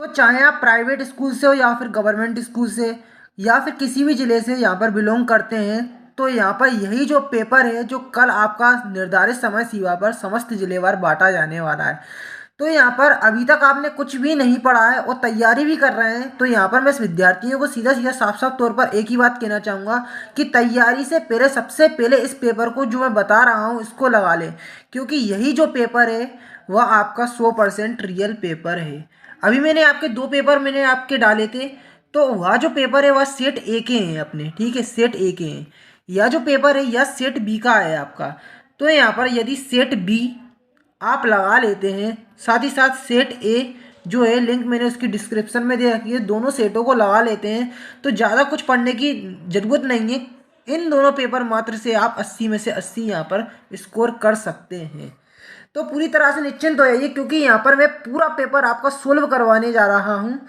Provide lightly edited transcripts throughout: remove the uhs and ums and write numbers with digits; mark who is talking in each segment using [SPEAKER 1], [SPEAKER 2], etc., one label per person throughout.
[SPEAKER 1] तो चाहे आप प्राइवेट स्कूल से हो या फिर गवर्नमेंट स्कूल से या फिर किसी भी ज़िले से यहाँ पर बिलोंग करते हैं, तो यहाँ पर यही जो पेपर है जो कल आपका निर्धारित समय सीमा पर समस्त जिलेवार बांटा जाने वाला है। तो यहाँ पर अभी तक आपने कुछ भी नहीं पढ़ा है और तैयारी भी कर रहे हैं, तो यहाँ पर मैं इस विद्यार्थियों को सीधा सीधा साफ साफ तौर पर एक ही बात कहना चाहूँगा कि तैयारी से पहले सबसे पहले इस पेपर को जो मैं बता रहा हूँ इसको लगा लें, क्योंकि यही जो पेपर है वह आपका 100% रियल पेपर है। अभी मैंने आपके दो पेपर मैंने आपके डाले थे, तो वह जो पेपर है वह सेट ए के हैं अपने, ठीक है, सेट ए के हैं। यह जो पेपर है यह सेट बी का है आपका। तो यहाँ पर यदि सेट बी आप लगा लेते हैं, साथ ही साथ सेट ए जो है लिंक मैंने उसकी डिस्क्रिप्शन में दे रखी है, दोनों सेटों को लगा लेते हैं तो ज़्यादा कुछ पढ़ने की ज़रूरत नहीं है। इन दोनों पेपर मात्र से आप 80 में से 80 यहाँ पर स्कोर कर सकते हैं। तो पूरी तरह से निश्चिंत हो जाइए, क्योंकि यहाँ पर मैं पूरा पेपर आपका सोल्व करवाने जा रहा हूँ।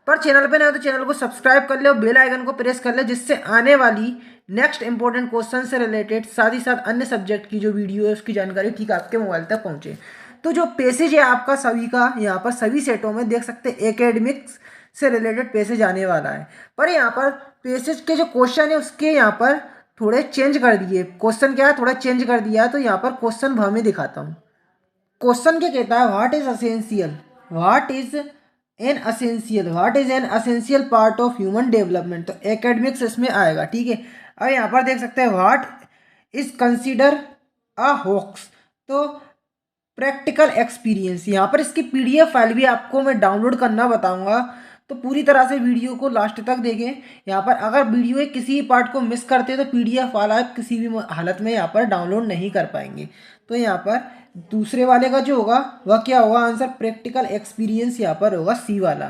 [SPEAKER 1] पर चैनल पे नए हो तो चैनल को सब्सक्राइब कर ले और बेल आइकन को प्रेस कर ले, जिससे आने वाली नेक्स्ट इंपॉर्टेंट क्वेश्चन से रिलेटेड साथ ही साथ अन्य सब्जेक्ट की जो वीडियो है उसकी जानकारी ठीक आपके मोबाइल तक पहुँचे। तो जो पेसेज है आपका सभी का यहाँ पर सभी सेटों में देख सकते हैं एकेडमिक्स से रिलेटेड पेसेज आने वाला है। पर यहाँ पर पेसेज के जो क्वेश्चन है उसके यहाँ पर थोड़े चेंज कर दिए। क्वेश्चन क्या है, थोड़ा चेंज कर दिया है। तो यहाँ पर क्वेश्चन भाव में दिखाता हूँ। क्वेश्चन क्या कहता है, what is essential, what is an essential part of human development. तो एकेडमिक्स इसमें आएगा, ठीक है। अब यहाँ पर देख सकते हैं what is consider a hoax, तो प्रैक्टिकल एक्सपीरियंस। यहाँ पर इसकी पीडीएफ फाइल भी आपको मैं डाउनलोड करना बताऊंगा, तो पूरी तरह से वीडियो को लास्ट तक देखें। यहाँ पर अगर वीडियो के किसी पार्ट को मिस करते हैं तो पीडीएफ वाला आप किसी भी हालत में यहाँ पर डाउनलोड नहीं कर पाएंगे। तो यहाँ पर दूसरे वाले का जो होगा वह क्या होगा, आंसर प्रैक्टिकल एक्सपीरियंस यहाँ पर होगा सी वाला।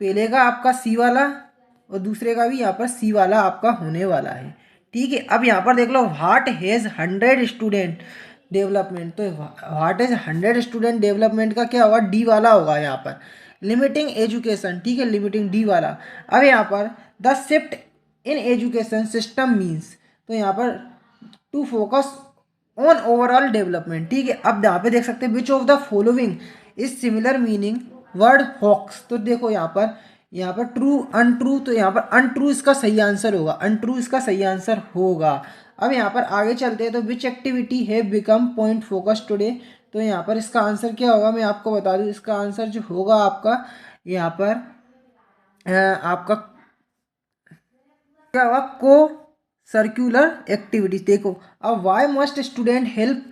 [SPEAKER 1] पहले का आपका सी वाला और दूसरे का भी यहाँ पर सी वाला आपका होने वाला है, ठीक है। अब यहाँ पर देख लो, व्हाट हैज़ 100 स्टूडेंट डेवलपमेंट। तो व्हाट इज 100 स्टूडेंट डेवलपमेंट का क्या होगा, डी वाला होगा यहाँ पर। लिमिटिंग एजुकेशन, ठीक है, लिमिटिंग डी वाला। अब यहाँ पर the shift in education system means, तो यहाँ पर to focus on overall development, ठीक है। अब यहाँ पे देख सकते हैं which of the following is similar meaning word hoax. तो देखो यहाँ पर ट्रू अनट्रू, तो यहाँ पर अनट्रू इसका सही आंसर होगा, अनट्रू इसका सही आंसर होगा। अब यहाँ पर आगे चलते हैं, तो विच एक्टिविटी है बिकम पॉइंट फोकस टुडे। तो यहाँ पर इसका आंसर क्या होगा, मैं आपको बता दूँ। इसका आंसर जो होगा आपका यहाँ पर आपका क्या होगा, को सर्कुलर एक्टिविटीज। देखो अब why must student help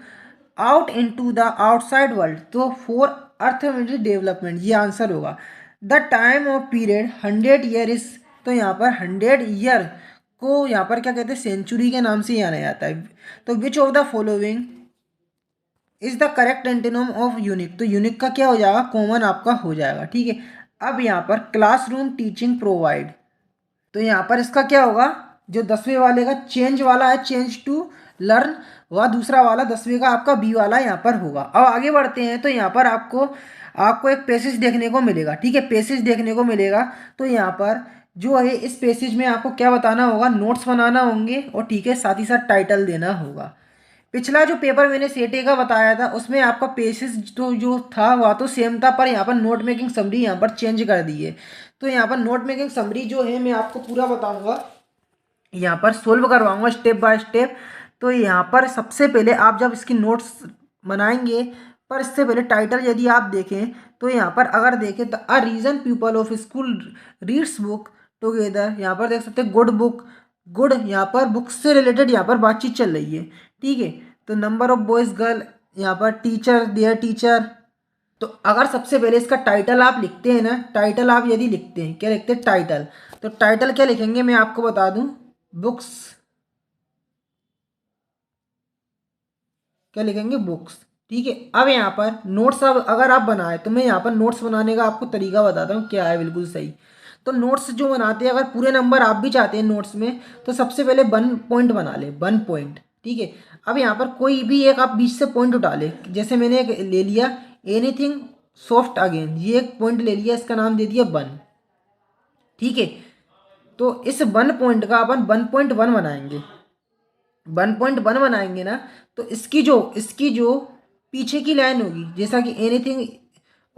[SPEAKER 1] out into the outside world, तो फॉर अर्थमेटिक डेवलपमेंट ये आंसर होगा। The time of period 100 year is, तो यहाँ पर 100 ईयर को यहाँ पर क्या कहते हैं, सेंचुरी के नाम से जाना जाता है। तो which of the following is the correct antonym of unique. तो यूनिक का क्या हो जाएगा, कॉमन आपका हो जाएगा, ठीक है। अब यहाँ पर क्लासरूम टीचिंग प्रोवाइड, तो यहाँ पर इसका क्या होगा, जो 10वें वाले का चेंज वाला है, चेंज टू लर्न, वह दूसरा वाला 10वें का आपका बी वाला यहाँ पर होगा। अब आगे बढ़ते हैं, तो यहाँ पर आपको एक पैसेज देखने को मिलेगा, ठीक है, पैसेज देखने को मिलेगा। तो यहाँ पर जो है इस पैसेज में आपको क्या बताना होगा, नोट्स बनाना होंगे और ठीक है साथ ही साथ टाइटल देना होगा। पिछला जो पेपर मैंने सेटे का बताया था उसमें आपका पेसेज तो जो था वह तो सेम था, पर यहाँ पर नोट मेकिंग समरी यहाँ पर चेंज कर दी है। तो यहाँ पर नोट मेकिंग समरी जो है मैं आपको पूरा बताऊंगा, यहाँ पर सोल्व करवाऊंगा स्टेप बाय स्टेप। तो यहाँ पर सबसे पहले आप जब इसकी नोट्स बनाएंगे, पर इससे पहले टाइटल यदि आप देखें तो यहाँ पर अगर देखें तो a reason people of school reads book together, यहाँ पर देख सकते हैं गुड बुक, गुड यहाँ पर बुक से रिलेटेड यहाँ पर बातचीत चल रही है, ठीक है। तो नंबर ऑफ बॉयज़ गर्ल, यहाँ पर टीचर देयर टीचर। तो अगर सबसे पहले इसका टाइटल आप लिखते हैं ना, टाइटल आप यदि लिखते हैं, क्या लिखते हैं, टाइटल। तो टाइटल क्या लिखेंगे मैं आपको बता दूं, बुक्स, क्या लिखेंगे, बुक्स, ठीक है। अब यहाँ पर नोट्स अब अगर आप बनाए तो मैं यहाँ पर नोट्स बनाने का आपको तरीका बताता हूँ क्या है, बिल्कुल सही। तो नोट्स जो बनाते हैं, अगर पूरे नंबर आप भी चाहते हैं नोट्स में, तो सबसे पहले 1 पॉइंट बना ले, 1 पॉइंट, ठीक है। अब यहाँ पर कोई भी एक आप बीच से पॉइंट उठा ले, जैसे मैंने एक ले लिया एनीथिंग सॉफ्ट अगेन, ये एक पॉइंट ले लिया, इसका नाम दे दिया 1, ठीक है। तो इस 1 पॉइंट का अपन 1.1 बनाएंगे, 1.1 बनाएंगे ना। तो इसकी जो पीछे की लाइन होगी, जैसा कि एनीथिंग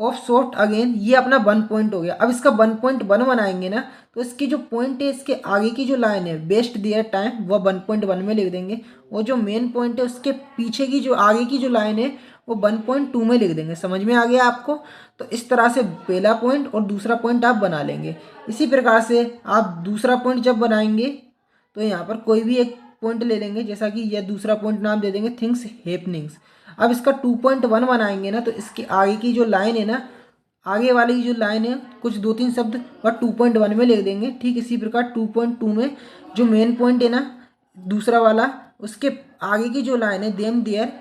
[SPEAKER 1] ऑफ सॉफ्ट अगेन, ये अपना 1 पॉइंट हो गया। अब इसका 1.1 बनाएंगे ना, तो इसकी जो पॉइंट है इसके आगे की जो लाइन है बेस्ट देयर टाइम वह 1.1 में लिख देंगे, और जो मेन पॉइंट है उसके पीछे की जो आगे की जो लाइन है वो 1.2 में लिख देंगे। समझ में आ गया आपको? तो इस तरह से पहला पॉइंट और दूसरा पॉइंट आप बना लेंगे। इसी प्रकार से आप दूसरा पॉइंट जब बनाएंगे तो यहाँ पर कोई भी एक पॉइंट ले लेंगे, जैसा कि यह दूसरा पॉइंट नाम दे देंगे थिंग्स हैपनिंग्स। अब इसका 2.1 बनाएंगे ना, तो इसके आगे की जो लाइन है ना, आगे वाली जो लाइन है कुछ 2-3 शब्द वह 2.1 में लिख देंगे। ठीक इसी प्रकार 2.2 में जो मेन पॉइंट है ना दूसरा वाला, उसके आगे की जो लाइन है देम देयर,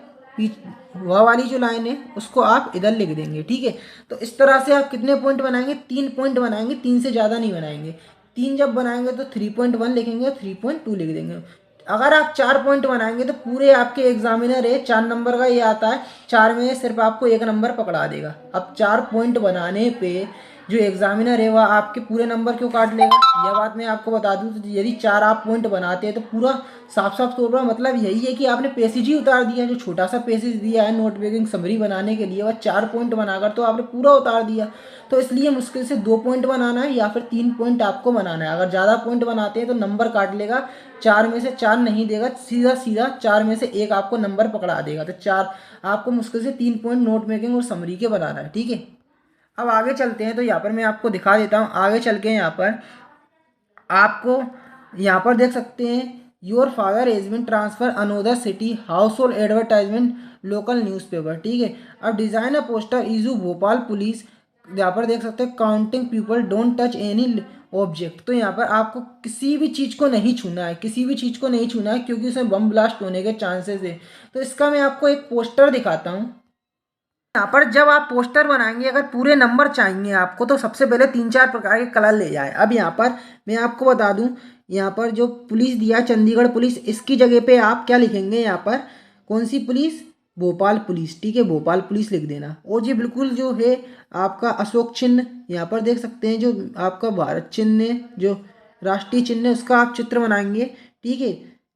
[SPEAKER 1] वह वाली जो लाइन है उसको आप इधर लिख देंगे। ठीक है, तो इस तरह से आप कितने पॉइंट बनाएंगे? 3 पॉइंट बनाएंगे, 3 से ज़्यादा नहीं बनाएंगे। 3 जब बनाएंगे तो 3.1 लिखेंगे और 3.2 लिख देंगे। अगर आप 4 पॉइंट बनाएंगे तो पूरे आपके एग्जामिनर है 4 नंबर का ये आता है, 4 में सिर्फ आपको 1 नंबर पकड़ा देगा। अब 4 पॉइंट बनाने पे जो एग्जामिनर है वह आपके पूरे नंबर क्यों काट लेगा? यह बात मैं आपको बता दूं। तो यदि 4 आप पॉइंट बनाते हैं तो पूरा साफ साफ तौर पर मतलब यही है कि आपने पेसेज ही उतार दिया। जो छोटा सा पेसेज दिया है नोट मेकिंग समरी बनाने के लिए, वह 4 पॉइंट बनाकर तो आपने पूरा उतार दिया। तो इसलिए मुश्किल से 2 पॉइंट बनाना है या फिर 3 पॉइंट आपको बनाना है। अगर ज़्यादा पॉइंट बनाते हैं तो नंबर काट लेगा, 4 में से 4 नहीं देगा, सीधा सीधा 4 में से 1 आपको नंबर पकड़ा देगा। तो 4 आपको मुश्किल से 3 पॉइंट नोट मेकिंग और समरी के बनाना है। ठीक है, अब आगे चलते हैं। तो यहाँ पर मैं आपको दिखा देता हूँ। आगे चल के यहाँ पर आपको यहाँ पर देख सकते हैं your father has been transfer another city, household advertisement, local newspaper. ठीक है, अब design a poster issue Bhopal police. यहाँ पर देख सकते हैं counting people don't touch any object. तो यहाँ पर आपको किसी भी चीज़ को नहीं छूना है, किसी भी चीज़ को नहीं छूना है, क्योंकि उसमें बम ब्लास्ट होने के चांसेस है। तो इसका मैं आपको एक पोस्टर दिखाता हूँ। यहाँ पर जब आप पोस्टर बनाएंगे, अगर पूरे नंबर चाहिए आपको, तो सबसे पहले 3-4 प्रकार के कलर ले जाए। अब यहाँ पर मैं आपको बता दूं, यहाँ पर जो पुलिस दिया है चंडीगढ़ पुलिस, इसकी जगह पे आप क्या लिखेंगे? यहाँ पर कौन सी पुलिस? भोपाल पुलिस। ठीक है, भोपाल पुलिस लिख देना। और ये बिल्कुल जो है आपका अशोक चिन्ह, यहाँ पर देख सकते हैं जो आपका भारत चिन्ह है, जो राष्ट्रीय चिन्ह है, उसका आप चित्र बनाएंगे। ठीक है,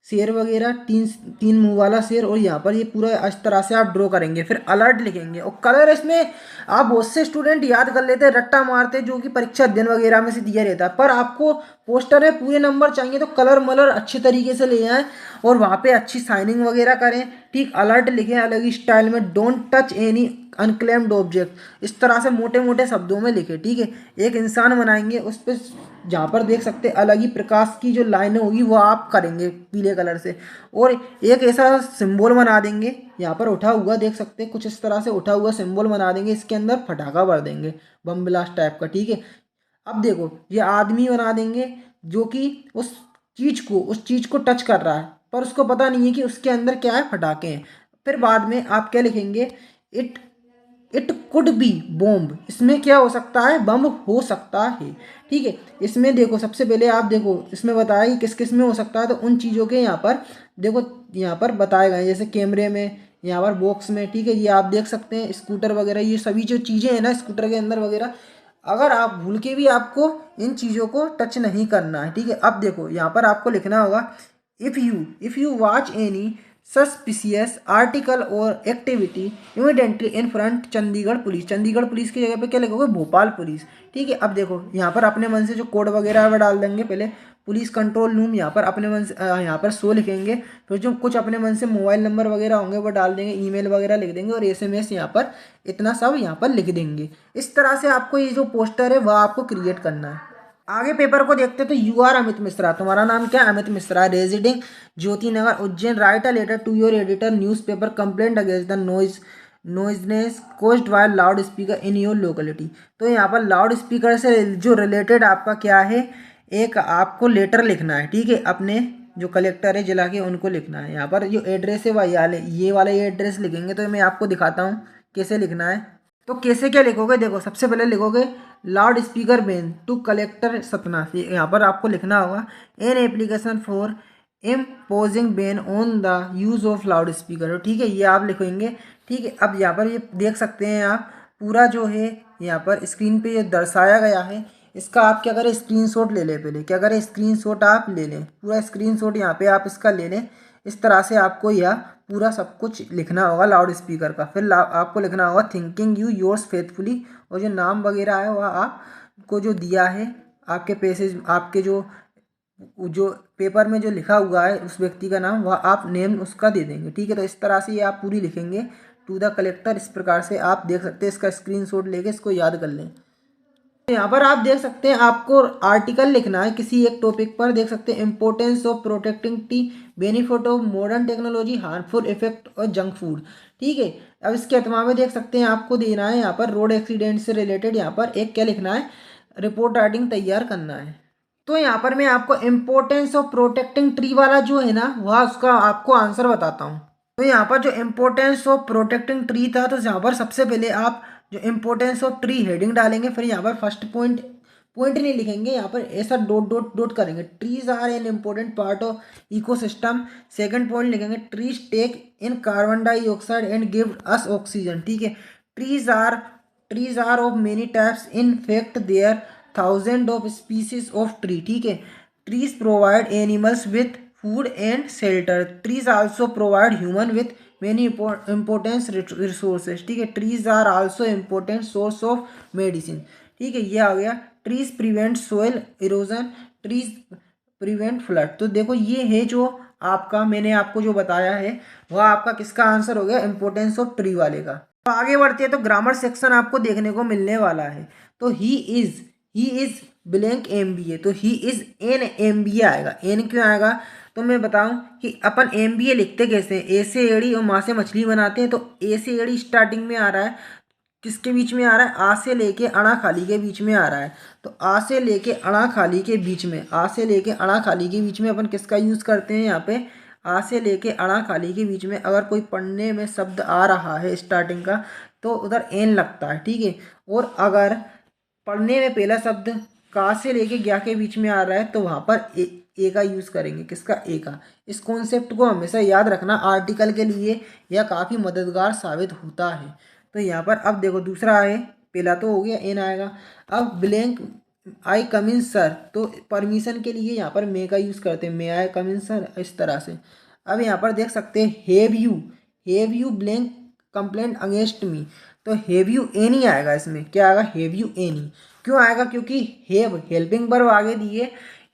[SPEAKER 1] शेर वगैरह, तीन तीन मुंह वाला शेर, और यहाँ पर ये पूरा इस तरह से आप ड्रॉ करेंगे। फिर अलर्ट लिखेंगे। और कलर इसमें आप बहुत से स्टूडेंट याद कर लेते हैं, रट्टा मारते हैं, जो कि परीक्षा अध्ययन वगैरह में से दिया रहता है। पर आपको पोस्टर में पूरे नंबर चाहिए तो कलर मलर अच्छे तरीके से ले आएँ और वहाँ पे अच्छी साइनिंग वगैरह करें। ठीक, अलर्ट लिखें अलग ही स्टाइल में, don't touch any unclaimed object, इस तरह से मोटे मोटे शब्दों में लिखे। ठीक है, एक इंसान बनाएंगे, उस पर जहाँ पर देख सकते हैं अलग ही प्रकाश की जो लाइनें होगी वो आप करेंगे पीले कलर से, और एक ऐसा सिंबल बना देंगे। यहाँ पर उठा हुआ देख सकते हैं, कुछ इस तरह से उठा हुआ सिंबल बना देंगे, इसके अंदर फटाका भर देंगे बम ब्लास्ट टाइप का। ठीक है, अब देखो ये आदमी बना देंगे जो कि उस चीज़ को टच कर रहा है, पर उसको पता नहीं है कि उसके अंदर क्या है, फटाके हैं। फिर बाद में आप क्या लिखेंगे? It it could be bomb. इसमें क्या हो सकता है? बम हो सकता है। ठीक है, इसमें देखो सबसे पहले आप देखो इसमें बताया कि किस किस में हो सकता है, तो उन चीज़ों के यहाँ पर देखो, यहाँ पर बताए गए जैसे कैमरे में, यहाँ पर बॉक्स में। ठीक है, ये आप देख सकते हैं स्कूटर वगैरह, ये सभी जो चीज़ें हैं ना स्कूटर के अंदर वगैरह, अगर आप भूल के भी आपको इन चीज़ों को टच नहीं करना है। ठीक है, अब देखो यहाँ पर आपको लिखना होगा if you watch any suspicious article और activity immediately in front Chandigarh police. Chandigarh police की जगह पे क्या लिखोगे? भोपाल पुलिस। ठीक है, अब देखो यहाँ पर अपने मन से जो कोड वगैरह है वो डाल देंगे। पहले पुलिस कंट्रोल रूम, यहाँ पर अपने मन से यहाँ पर 100 लिखेंगे। फिर जो कुछ अपने मन से मोबाइल नंबर वगैरह होंगे वो डाल देंगे, ईमेल वगैरह लिख देंगे, और एसएमएस यहाँ पर इतना सब यहाँ पर लिख देंगे। इस तरह से आपको ये जो पोस्टर है वह आपको क्रिएट करना है। आगे पेपर को देखते हैं। तो यू आर अमित मिश्रा, तुम्हारा नाम क्या है? Amit Mishra, residing Jyoti Nagar Ujjain, write a letter to your editor newspaper complaint against the noisiness caused by loudspeaker in your locality. तो यहाँ पर लाउड स्पीकर से जो रिलेटेड आपका क्या है, एक आपको लेटर लिखना है। ठीक है, अपने जो कलेक्टर है जिला के उनको लिखना है। यहाँ पर जो एड्रेस है वह ये वाला ये एड्रेस लिखेंगे। तो मैं आपको दिखाता हूँ कैसे लिखना है। तो कैसे क्या लिखोगे? देखो सबसे पहले लिखोगे loudspeaker ban to collector Satna. यहाँ पर आपको लिखना होगा an application for imposing ban on the use of loudspeaker. ठीक है, ये आप लिखेंगे। ठीक है, अब यहाँ पर ये देख सकते हैं आप पूरा जो है यहाँ पर स्क्रीन पे ये दर्शाया गया है। इसका आप क्या करें? स्क्रीनशॉट ले लें। पहले क्या करें? स्क्रीनशॉट आप ले लें, पूरा स्क्रीनशॉट यहाँ पे आप इसका ले लें। इस तरह से आपको यह पूरा सब कुछ लिखना होगा लाउड स्पीकर का। फिर आपको लिखना होगा थिंकिंग यू योर्स फेथफुली, और जो नाम वगैरह है वह आपको जो दिया है आपके पैसेज, आपके जो पेपर में जो लिखा हुआ है उस व्यक्ति का नाम, वह आप नेम उसका दे देंगे। ठीक है, तो इस तरह से ये आप पूरी लिखेंगे टू द कलेक्टर। इस प्रकार से आप देख सकते हैं, इसका स्क्रीनशॉट लेके इसको याद कर लें। यहाँ पर आप देख सकते हैं आपको आर्टिकल लिखना है किसी एक टॉपिक पर। देख सकते हैं importance of protecting T, benefit of modern technology, harmful effect और जंक फूड। ठीक है, अब इसके अथवा में देख सकते हैं आपको देना है यहाँ पर रोड एक्सीडेंट से रिलेटेड यहाँ पर एक क्या लिखना है, रिपोर्ट राइटिंग तैयार करना है। तो यहाँ पर मैं आपको इम्पोर्टेंस ऑफ प्रोटेक्टिंग ट्री वाला जो है ना वह उसका आपको आंसर बताता हूँ। तो यहाँ पर जो इम्पोर्टेंस ऑफ प्रोटेक्टिंग ट्री था, तो यहाँ पर सबसे पहले आप जो इम्पोर्टेंस ऑफ ट्री हेडिंग डालेंगे, फिर यहाँ पर फर्स्ट पॉइंट नहीं लिखेंगे, यहाँ पर ऐसा डॉट डॉट डॉट करेंगे, trees are an important part of ecosystem. Second point लिखेंगे trees take in carbon dioxide and give us oxygen. ठीक है, trees are of many types, in fact there thousand of species of tree. ठीक है, trees provide animals with food and shelter, trees also provide human with many importance resources. ठीक है, trees are also important source of medicine. ठीक है, ये आ गया trees prevent soil erosion, trees prevent flood. तो देखो ये है जो आपका मैंने आपको जो बताया है वह आपका किसका आंसर हो गया, इम्पोर्टेंस ऑफ ट्री वाले का। तो आगे बढ़ते हैं, तो ग्रामर सेक्शन आपको देखने को मिलने वाला है। तो ही इज ब्लैंक MBA, तो ही इज एन MBA आएगा। एन क्यों आएगा, तो मैं बताऊं कि अपन MBA लिखते कैसे हैं, ए से एड़ी और माँ से मछली बनाते हैं। तो ए से एड़ी स्टार्टिंग में आ रहा है, किसके बीच में आ रहा है, आ से लेके अणा खाली के बीच में आ रहा है। तो आ से लेके अणा खाली के बीच में, आ से लेके अणा खाली के बीच में अपन किसका यूज़ करते हैं यहाँ पे, आ से लेके अणा खाली के बीच में अगर कोई पढ़ने में शब्द आ रहा है स्टार्टिंग का तो उधर एन लगता है। ठीक है, और अगर पढ़ने में पहला शब्द का से लेके ज्ञा के बीच में आ रहा है तो वहाँ पर ए का यूज़ करेंगे, किसका, ए का। इस कॉन्सेप्ट को हमेशा याद रखना, आर्टिकल के लिए यह काफ़ी मददगार साबित होता है। तो यहाँ पर अब देखो दूसरा है, पहला तो हो गया एन आएगा। अब blank I come in sir, तो परमिशन के लिए यहाँ पर मे का यूज़ करते हैं, मे आई कम इन सर, इस तरह से। अब यहाँ पर देख सकते हैं have you blank complaint against me, तो हैव यू एनी आएगा, इसमें क्या आएगा, हैव यू एनी। क्यों आएगा, क्योंकि हैव हेल्पिंग वर्ब आगे दिए,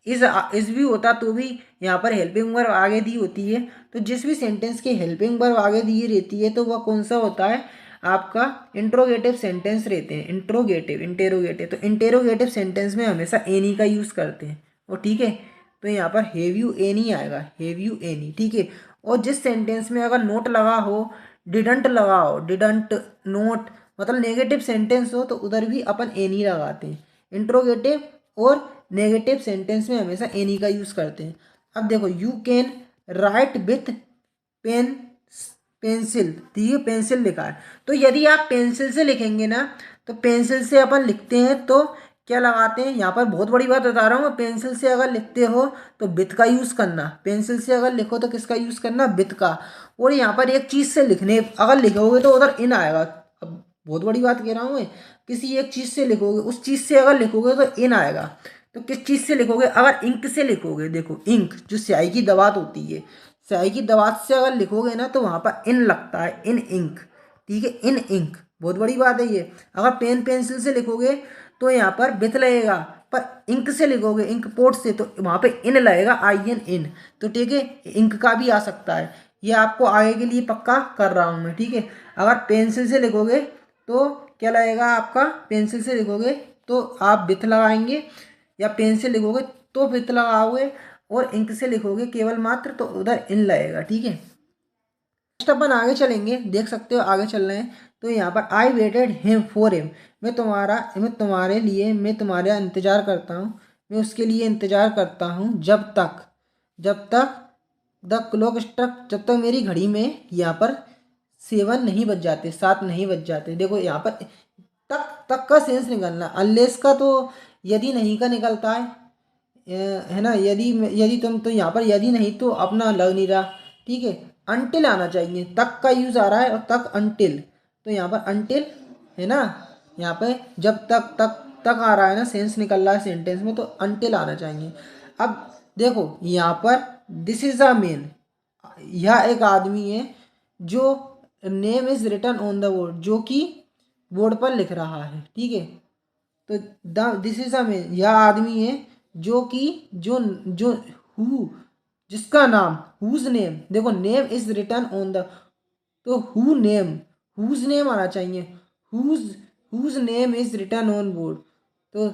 [SPEAKER 1] इस भी होता तो भी यहाँ पर हेल्पिंग वर्ब आगे दी होती है। तो जिस भी सेंटेंस के हेल्पिंग वर्ब आगे दी रहती है तो वह कौन सा होता है, आपका इंट्रोगेटिव सेंटेंस रहते हैं, इंटेरोगेटिव। तो इंटेरोगेटिव सेंटेंस में हमेशा एनी का यूज़ करते हैं। और ठीक है, तो यहाँ पर हैव यू एनी आएगा, हैव यू एनी। ठीक है, और जिस सेंटेंस में अगर नोट लगा हो, डिडंट लगा हो, डिडंट नोट मतलब नेगेटिव सेंटेंस हो, तो उधर भी अपन एनी लगाते हैं। इंट्रोगेटिव और नेगेटिव सेंटेंस में हमेशा एनी का यूज़ करते हैं। अब देखो you can write with pencil, ठीक है, पेंसिल लिखा है। तो यदि आप पेंसिल से लिखेंगे ना, तो पेंसिल से अपन लिखते हैं तो क्या लगाते हैं, यहाँ पर बहुत बड़ी बात बता रहा हूँ, पेंसिल से अगर लिखते हो तो विथ का यूज़ करना, पेंसिल से अगर लिखो तो किसका यूज़ करना, विथ का। और यहाँ पर एक चीज़ से लिखने अगर लिखोगे तो उधर इन आएगा। अब बहुत बड़ी बात कह रहा हूँ मैं, किसी एक चीज़ से लिखोगे, उस चीज़ से अगर लिखोगे तो इन आएगा। तो किस चीज़ से लिखोगे, अगर इंक से लिखोगे, देखो इंक जो स्याही की दवात होती है, स्याही की दवात से अगर लिखोगे ना तो वहाँ पर इन लगता है, इन इंक। ठीक है, इन इंक, बहुत बड़ी बात है ये। अगर पेन पेंसिल से लिखोगे तो यहाँ पर विथ लगेगा, पर इंक से लिखोगे, इंक पोर्ट से, तो वहाँ पे इन लगेगा, IN इन। तो ठीक है, इंक का भी आ सकता है, ये आपको आगे के लिए पक्का कर रहा हूँ मैं। ठीक है, अगर पेंसिल से लिखोगे तो क्या लगेगा आपका, पेंसिल से लिखोगे तो आप विथ लगाएंगे, या पेन से लिखोगे तो विथ लगाओगे, और इंक से लिखोगे केवल मात्र तो उधर इन लगेगा। ठीक है, नेक्स्ट अपन आगे चलेंगे, देख सकते हो आगे चल रहे हैं। तो यहाँ पर I waited him for him, मैं तुम्हारे लिए, मैं तुम्हारा इंतज़ार करता हूँ, मैं उसके लिए इंतज़ार करता हूँ जब तक द क्लॉक स्ट्रक, जब तक मेरी घड़ी में यहाँ पर 7 नहीं बज जाते, 7 नहीं बज जाते। देखो यहाँ पर तक का सेंस निकलना, अनलेस का तो यदि नहीं का निकलता है ना, यदि तुम, तो यहाँ पर यदि नहीं तो अपना लग नहीं रहा। ठीक है, अनटिल आना चाहिए, तक का यूज़ आ रहा है, और तक अनटिल, तो यहाँ पर अनटिल है ना, यहाँ पे जब तक आ रहा है ना, सेंस निकल रहा है सेंटेंस में, तो अनटिल आना चाहिए। अब देखो यहाँ पर दिस इज अ मैन, यह एक आदमी है जो name is written on the board, जो कि बोर्ड पर लिख रहा है, ठीक है। तो the this is a man, यह आदमी है जो कि जो जो हु जिसका नाम, हुज नेम, देखो name is written on the, तो हु नेम, हुज नेम आना चाहिए, whose whose name is written on board. तो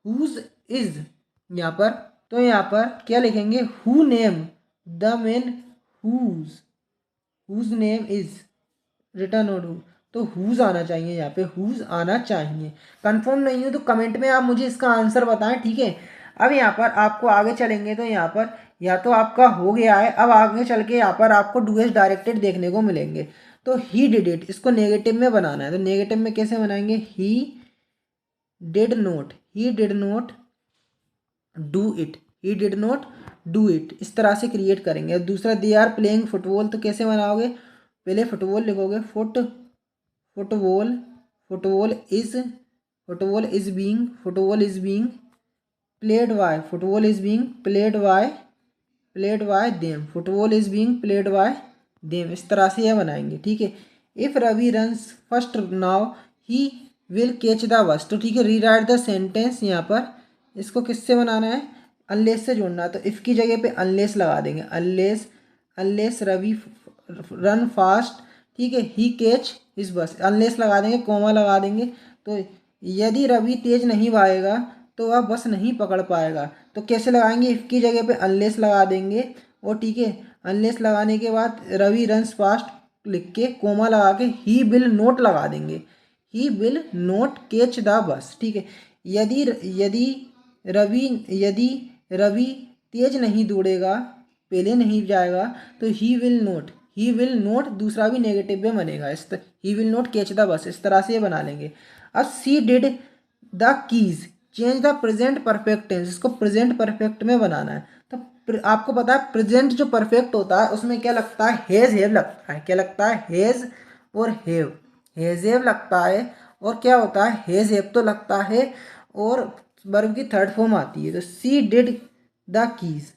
[SPEAKER 1] हुज इज यहाँ पर, तो यहाँ पर क्या लिखेंगे, who name the man whose whose name is return और हु, तो हुज आना चाहिए, यहाँ पे हुज आना चाहिए। कंफर्म नहीं हो तो कमेंट में आप मुझे इसका आंसर बताएं, ठीक है। अब यहाँ पर आपको आगे चलेंगे तो यहाँ पर या तो आपका हो गया है, अब आगे चल के यहाँ पर आपको डू एज डायरेक्टेड देखने को मिलेंगे। तो ही डिड इट, इसको नेगेटिव में बनाना है, तो नेगेटिव में कैसे बनाएंगे, he did not do it, he did not do it, इस तरह से क्रिएट करेंगे। अब दूसरा, दे आर प्लेइंग फुटबॉल, तो कैसे बनाओगे, पहले फुटबॉल लिखोगे, football football is football is being played by, football is being played by them, football is being played by them, इस तरह से यह बनाएंगे, ठीक है। If Ravi runs first now he will catch the bus, तो ठीक है, रीराइट द सेंटेंस। यहाँ पर इसको किससे बनाना है, अनलेस से जोड़ना है, तो इफ की जगह पे अनलेस लगा देंगे, अनलेस रवि रन फास्ट, ठीक है, ही कैच इस बस, अनलेस लगा देंगे, कोमा लगा देंगे। तो यदि रवि तेज नहीं भागेगा तो वह बस नहीं पकड़ पाएगा, तो कैसे लगाएंगे, इफ की जगह पे अनलेस लगा देंगे, और ठीक है, अनलेस लगाने के बाद रवि रन्स फास्ट लिख के कोमा लगा के ही विल नोट लगा देंगे, ही विल नोट कैच द बस, ठीक है। यदि यदि यदि रवि तेज नहीं दौड़ेगा, पहले नहीं जाएगा, तो ही विल नोट दूसरा भी नेगेटिव में बनेगा, he will not catch the bus, इस तरह से ये बना लेंगे। अब she did the keys, change the present perfect tense, इसको प्रेजेंट परफेक्ट में बनाना है। तो आपको पता है प्रेजेंट जो परफेक्ट होता है उसमें क्या लगता है, हैज हैव लगता है, क्या लगता है, हैज और हैव लगता है, और क्या होता है, हैज हैव तो लगता है, और वर्ब की थर्ड फॉर्म आती है। तो सी डिड द कीज,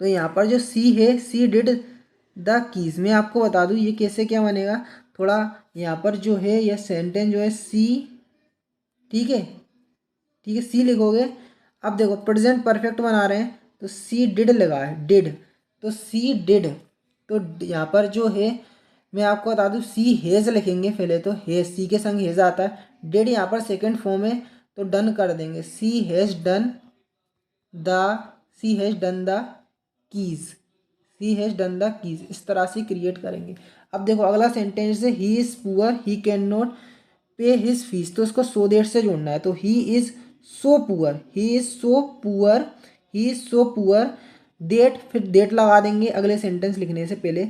[SPEAKER 1] तो यहाँ पर जो सी है, सी डिड द कीज, मैं आपको बता दूँ ये कैसे क्या बनेगा, थोड़ा यहाँ पर जो है यह सेंटेंस जो है सी, ठीक है, ठीक है, सी लिखोगे। अब देखो प्रेजेंट परफेक्ट बना रहे हैं, तो सी डिड लगा है, डिड, तो सी डिड, तो यहाँ पर जो है मैं आपको बता दूँ सी हेज लिखेंगे पहले, तो हेज, सी के संग हेज आता है, डिड यहाँ पर सेकंड फॉर्म है, तो डन कर देंगे, the sea has done the keys, sea has done the keys, इस तरह से क्रिएट करेंगे। अब देखो अगला सेंटेंस है, he is poor he can not pay his fees, तो इसको सो देट से जोड़ना है, तो he is so poor, he is so poor that, फिर देट लगा देंगे अगले सेंटेंस लिखने से पहले,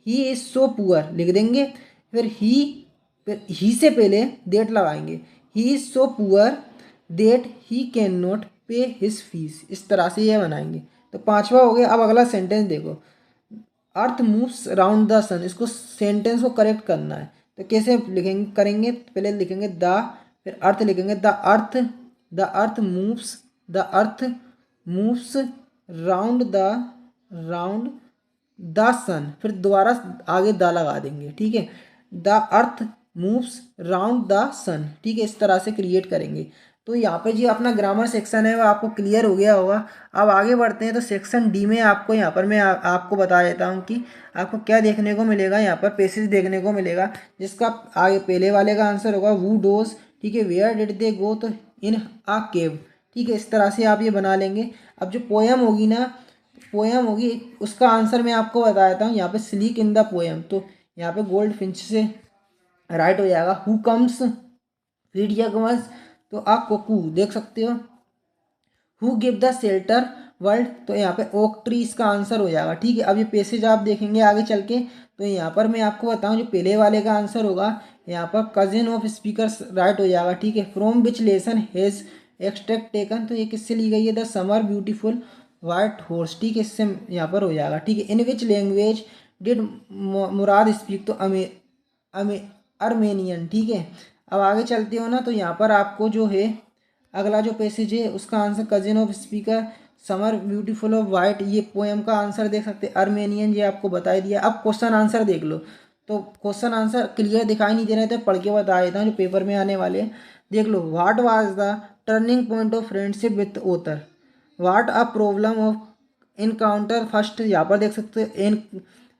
[SPEAKER 1] ही इज़ सो पुअर लिख देंगे, फिर ही से पहले देट लगाएंगे, he is so poor that he can not pay his fees, इस तरह से ये बनाएंगे। तो पांचवा हो गया। अब अगला सेंटेंस देखो, अर्थ मूव्स राउंड द सन, इसको सेंटेंस को करेक्ट करना है, तो कैसे लिखेंगे, करेंगे, पहले लिखेंगे द, फिर अर्थ लिखेंगे, the earth moves, the earth moves round the sun, फिर दोबारा आगे द लगा देंगे, ठीक है, the earth moves round the sun, ठीक है, इस तरह से क्रिएट करेंगे। तो यहाँ पे जो अपना ग्रामर सेक्शन है वो आपको क्लियर हो गया होगा। अब आगे बढ़ते हैं, तो सेक्शन डी में आपको यहाँ पर मैं आपको बता देता हूँ कि आपको क्या देखने को मिलेगा। यहाँ पर पैसेज देखने को मिलेगा जिसका आगे पहले वाले का आंसर होगा वू डोज, ठीक है, वेयर डिड दे गो, तो इन आ केव, ठीक है, इस तरह से आप ये बना लेंगे। अब जो पोएम होगी ना, पोएम होगी उसका आंसर मैं आपको बता देता हूँ। यहाँ पे स्लीक इन द पोएम, तो यहाँ पे गोल्ड फिंच से राइट हो जाएगा, हु कम्स रीड यगमस, तो आप कोकू देख सकते हो, who give the shelter world, तो यहाँ पे ओक ट्री इसका आंसर हो जाएगा, ठीक है। अब ये पैसेज आप देखेंगे आगे चल के, तो यहाँ पर मैं आपको बताऊँ जो पहले वाले का आंसर होगा, यहाँ पर कजिन ऑफ स्पीकर्स राइट हो जाएगा, ठीक है। From which lesson has extract taken, तो ये किससे ली गई है, the summer beautiful white horse, ठीक है, इससे यहाँ पर हो जाएगा, ठीक है। In which language did Mourad speak, तो अर्मेनियन, ठीक है। अब आगे चलते हो ना, तो यहाँ पर आपको जो है अगला जो पैसेज है उसका answer cousin of speaker summer beautiful of white, ये पोएम का आंसर देख सकते हैं। अर्मेनियन, ये आपको बता ही दिया। अब क्वेश्चन आंसर देख लो। तो क्वेश्चन आंसर क्लियर दिखाई नहीं दे रहे थे, पढ़ के बता देता हूँ जो पेपर में आने वाले हैं। देख लो, what was the turning point of friendship with author, what a problem of encounter first, यहाँ पर देख सकते हो। In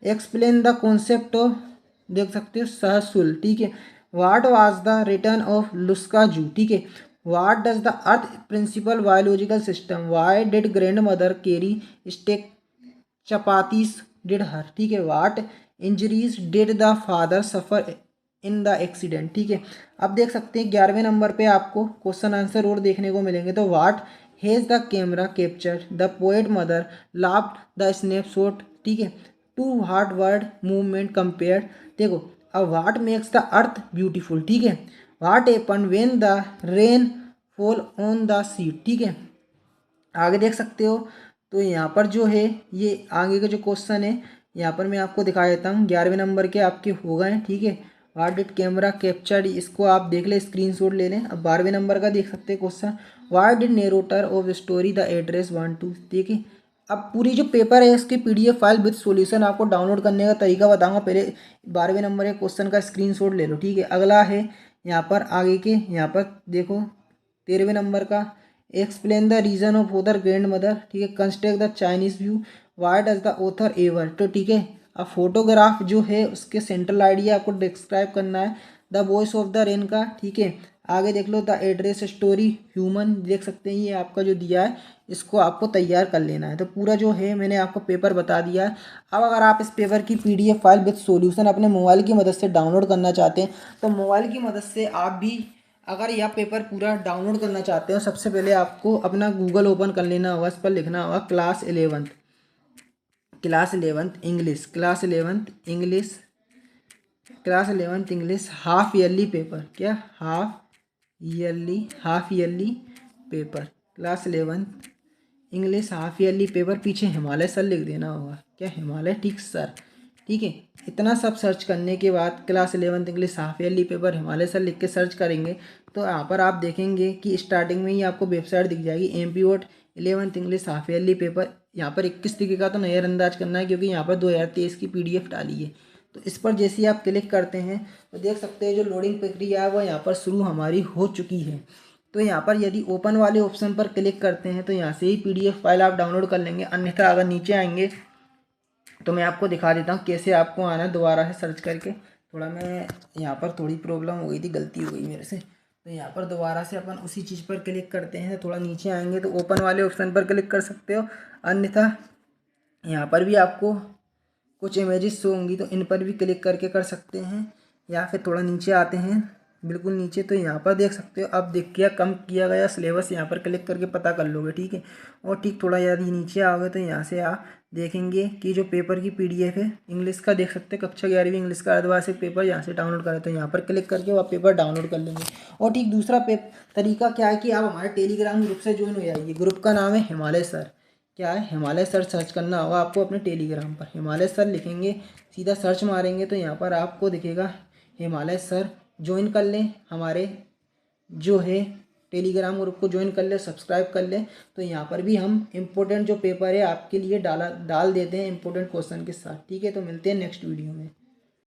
[SPEAKER 1] explain the concept of, देख सकते हो, सहसुल, ठीक है। What was the return of लुस्का जू, ठीक है। What does the earth principle biological system, why did grandmother carry stale chapatis did her, ठीक है। What injuries did the father suffer in the accident, ठीक है। अब देख सकते हैं 11वें नंबर पे आपको क्वेश्चन आंसर और देखने को मिलेंगे। तो what has the camera capture the poet mother laughed the snapshot, ठीक है, to hard word movement compare, देखो। अब what makes the earth beautiful, ठीक है। What happen when the rain fall on the seed, ठीक है। आगे देख सकते हो। तो यहाँ पर जो है ये आगे का जो क्वेश्चन है यहाँ पर मैं आपको दिखा देता हूँ। 11वें नंबर के आपके हो गए, ठीक है। व्हाट डिड कैमरा कैप्चर्ड, इसको आप देख लें, स्क्रीनशॉट ले लें। अब 12वें नंबर का देख सकते हैं question, what did narrator of story the address want to, देखिए। अब पूरी जो पेपर है इसकी पीडीएफ फाइल विद सॉल्यूशन आपको डाउनलोड करने का तरीका बताऊंगा। पहले 12वें नंबर के क्वेश्चन का स्क्रीनशॉट ले लो, ठीक है। अगला है यहाँ पर आगे के, यहाँ पर देखो 13वें नंबर का, explain the reason of other grand mother, ठीक है। Construct the Chinese view, why does the author ever, तो ठीक है। अब फोटोग्राफ जो है उसके सेंट्रल आइडिया आपको डिस्क्राइब करना है। The voice of the rain का, ठीक है। आगे देख लो, द एड्रेस स्टोरी ह्यूमन, देख सकते हैं ये आपका जो दिया है इसको आपको तैयार कर लेना है। तो पूरा जो है मैंने आपको पेपर बता दिया है। अब अगर आप इस पेपर की पीडीएफ फाइल विद सॉल्यूशन अपने मोबाइल की मदद से डाउनलोड करना चाहते हैं तो मोबाइल की मदद से आप भी अगर यह पेपर पूरा डाउनलोड करना चाहते हो, सबसे पहले आपको अपना गूगल ओपन कर लेना होगा। इस पर लिखना होगा class 11th, class 11th English, class 11th English, class 11th English half yearly paper, क्या half yearly paper, class 11th English half yearly paper, पीछे हिमालय सर लिख देना होगा, क्या हिमालय, ठीक सर, ठीक है। इतना सब सर्च करने के बाद class 11th English half yearly paper Himalaya sir लिख के सर्च करेंगे तो यहाँ पर आप देखेंगे कि स्टार्टिंग में ही आपको वेबसाइट दिख जाएगी MP board 11th English half yearly paper. यहाँ पर 21 तरीके का तो नज़रअंदाज करना है क्योंकि यहाँ पर 2023 की PDF डाली है। तो इस पर जैसे ही आप क्लिक करते हैं तो देख सकते हैं जो लोडिंग प्रक्रिया है वो यहाँ पर शुरू हमारी हो चुकी है। तो यहाँ पर यदि ओपन वाले ऑप्शन पर क्लिक करते हैं तो यहाँ से ही PDF फाइल आप डाउनलोड कर लेंगे। अन्यथा अगर नीचे आएंगे तो मैं आपको दिखा देता हूँ कैसे आपको आना है दोबारा से सर्च करके। थोड़ा मैं यहाँ पर थोड़ी प्रॉब्लम हो गई थी, गलती हो गई मेरे से। तो यहाँ पर दोबारा से अपन उसी चीज़ पर क्लिक करते हैं। थोड़ा नीचे आएंगे तो ओपन वाले ऑप्शन पर क्लिक कर सकते हो। अन्यथा यहाँ पर भी आपको कुछ इमेजेस शो होंगी तो इन पर भी क्लिक करके कर सकते हैं। या फिर थोड़ा नीचे आते हैं, बिल्कुल नीचे, तो यहाँ पर देख सकते हो अब देख किया कम किया गया सिलेबस, यहाँ पर क्लिक करके पता कर लोगे, ठीक है। और ठीक थोड़ा यदि नीचे आओगे तो यहाँ से आप देखेंगे कि जो पेपर की PDF है इंग्लिश का, देख सकते हैं कक्षा 11वीं इंग्लिश का अर्धवार्षिक पेपर यहाँ से डाउनलोड करें तो यहाँ पर क्लिक करके वो आप पेपर डाउनलोड कर लेंगे। और ठीक दूसरा तरीका क्या है कि आप हमारे टेलीग्राम ग्रुप से ज्वाइन हो जाइए। ग्रुप का नाम है हिमालय सर, क्या है, हिमालय सर सर्च करना होगा आपको अपने टेलीग्राम पर। हिमालय सर लिखेंगे, सीधा सर्च मारेंगे तो यहाँ पर आपको दिखेगा हिमालय सर। ज्वाइन कर लें हमारे जो है टेलीग्राम ग्रुप को, ज्वाइन कर ले, सब्सक्राइब कर ले। तो यहाँ पर भी हम इम्पोर्टेंट जो पेपर है आपके लिए डाल देते हैं इम्पोर्टेंट क्वेश्चन के साथ, ठीक है। तो मिलते हैं नेक्स्ट वीडियो में।